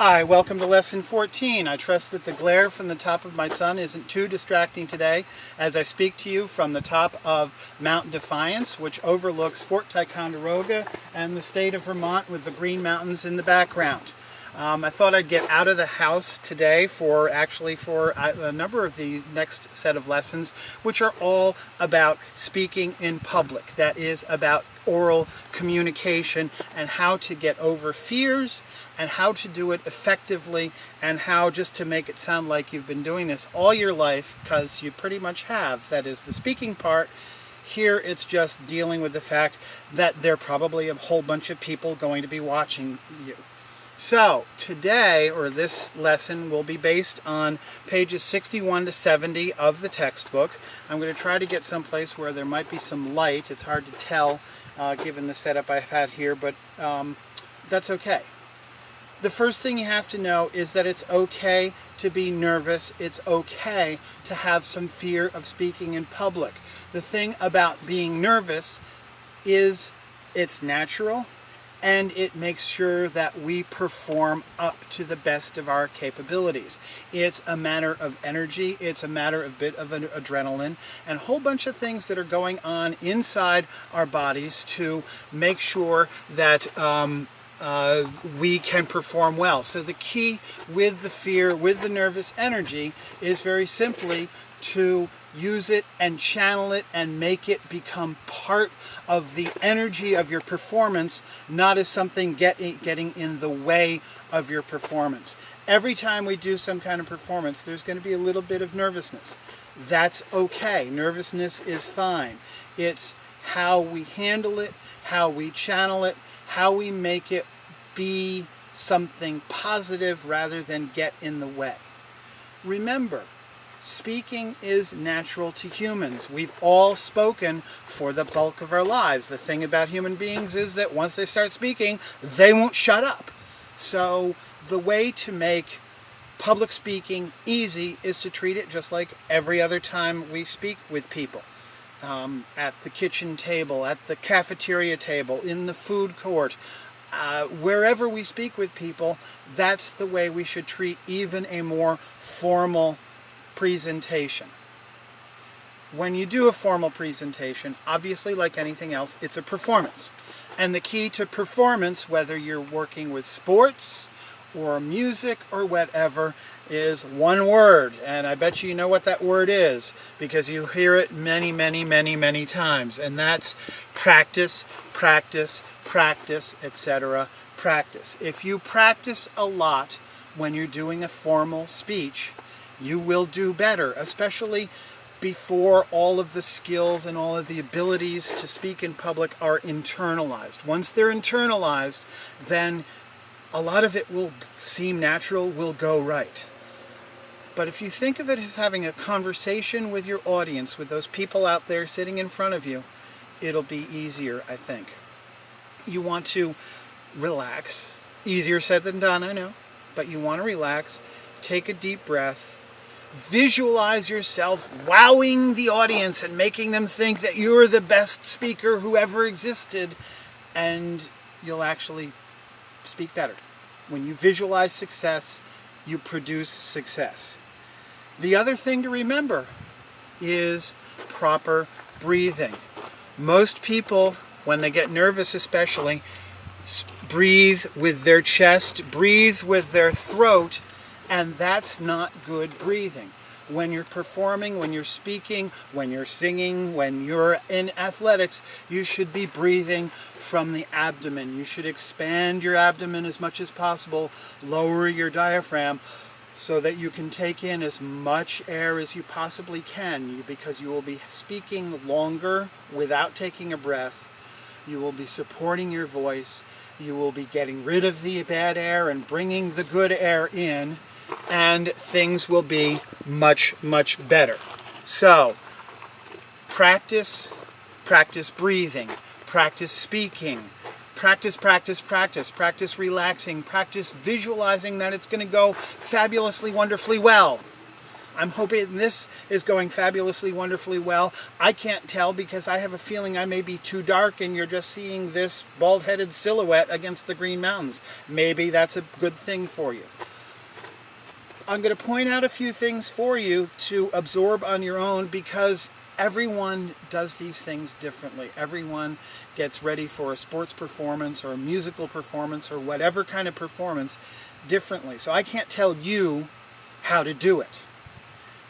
Hi, welcome to Lesson 14. I trust that the glare from the top of my sun isn't too distracting today as I speak to you from the top of Mount Defiance, which overlooks Fort Ticonderoga and the state of Vermont with the Green Mountains in the background. I thought I'd get out of the house today for a number of the next set of lessons, which are all about speaking in public. That is about oral communication and how to get over fears and how to do it effectively and how just to make it sound like you've been doing this all your life, because you pretty much have. That is the speaking part. Here it's just dealing with the fact that there are probably a whole bunch of people going to be watching you. So today, or this lesson, will be based on pages 61 to 70 of the textbook. I'm going to try to get someplace where there might be some light. It's hard to tell given the setup I've had here, but that's okay. The first thing you have to know is that it's okay to be nervous. It's okay to have some fear of speaking in public. The thing about being nervous is it's natural, and it makes sure that we perform up to the best of our capabilities. It's a matter of energy, it's a matter of bit of an adrenaline, and a whole bunch of things that are going on inside our bodies to make sure that we can perform well. So the key with the fear, with the nervous energy, is very simply to use it and channel it and make it become part of the energy of your performance, not as something getting in the way of your performance. Every time we do some kind of performance, there's going to be a little bit of nervousness. That's okay. Nervousness is fine. It's how we handle it, how we channel it, how we make it be something positive rather than get in the way. Remember, speaking is natural to humans. We've all spoken for the bulk of our lives. The thing about human beings is that once they start speaking, they won't shut up. So the way to make public speaking easy is to treat it just like every other time we speak with people. At the kitchen table, at the cafeteria table, in the food court, wherever we speak with people, that's the way we should treat even a more formal presentation. When you do a formal presentation, obviously like anything else, it's a performance. And the key to performance, whether you're working with sports or music or whatever, is one word. And I bet you know what that word is because you hear it many, many, many, many times. And that's practice, practice, practice, etc. Practice. If you practice a lot when you're doing a formal speech, you will do better, especially before all of the skills and all of the abilities to speak in public are internalized. Once they're internalized, then a lot of it will seem natural, will go right. But if you think of it as having a conversation with your audience, with those people out there sitting in front of you, it'll be easier, I think. You want to relax. Easier said than done, I know. But you want to relax, take a deep breath, visualize yourself wowing the audience and making them think that you're the best speaker who ever existed, and you'll actually speak better. When you visualize success, you produce success. The other thing to remember is proper breathing. Most people, when they get nervous especially, breathe with their chest, breathe with their throat, and that's not good breathing. When you're performing, when you're speaking, when you're singing, when you're in athletics, you should be breathing from the abdomen. You should expand your abdomen as much as possible, lower your diaphragm so that you can take in as much air as you possibly can, because you will be speaking longer without taking a breath. You will be supporting your voice. You will be getting rid of the bad air and bringing the good air in, and things will be much, much better. So, practice breathing, practice speaking, practice relaxing, practice visualizing that it's going to go fabulously, wonderfully well. I'm hoping this is going fabulously, wonderfully well. I can't tell because I have a feeling I may be too dark and you're just seeing this bald-headed silhouette against the Green Mountains. Maybe that's a good thing for you. I'm going to point out a few things for you to absorb on your own because everyone does these things differently. Everyone gets ready for a sports performance or a musical performance or whatever kind of performance differently. So I can't tell you how to do it.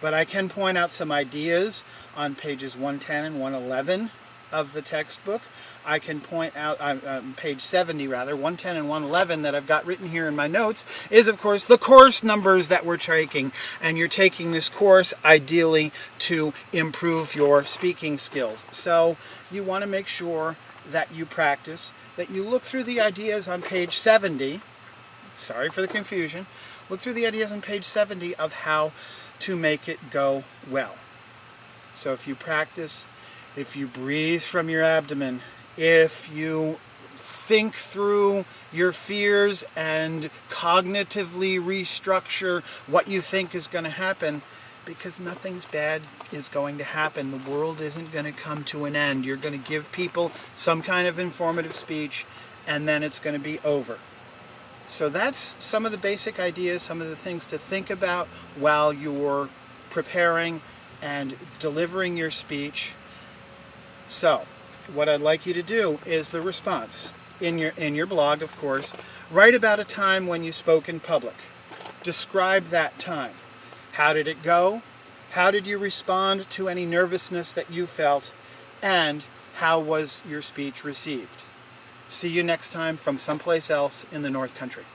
But I can point out some ideas on pages 110 and 111 of the textbook. I can point out on page 70 rather, 110 and 111 that I've got written here in my notes is of course the course numbers that we're taking. And you're taking this course ideally to improve your speaking skills. So you want to make sure that you practice, that you look through the ideas on page 70. Sorry for the confusion. Look through the ideas on page 70 of how to make it go well. So if you practice, if you breathe from your abdomen, if you think through your fears and cognitively restructure what you think is going to happen, because nothing's bad is going to happen. The world isn't going to come to an end. You're going to give people some kind of informative speech, and then it's going to be over. So that's some of the basic ideas, some of the things to think about while you're preparing and delivering your speech. So, what I'd like you to do is the response. In your blog, of course, write about a time when you spoke in public. Describe that time. How did it go? How did you respond to any nervousness that you felt? And how was your speech received? See you next time from someplace else in the North Country.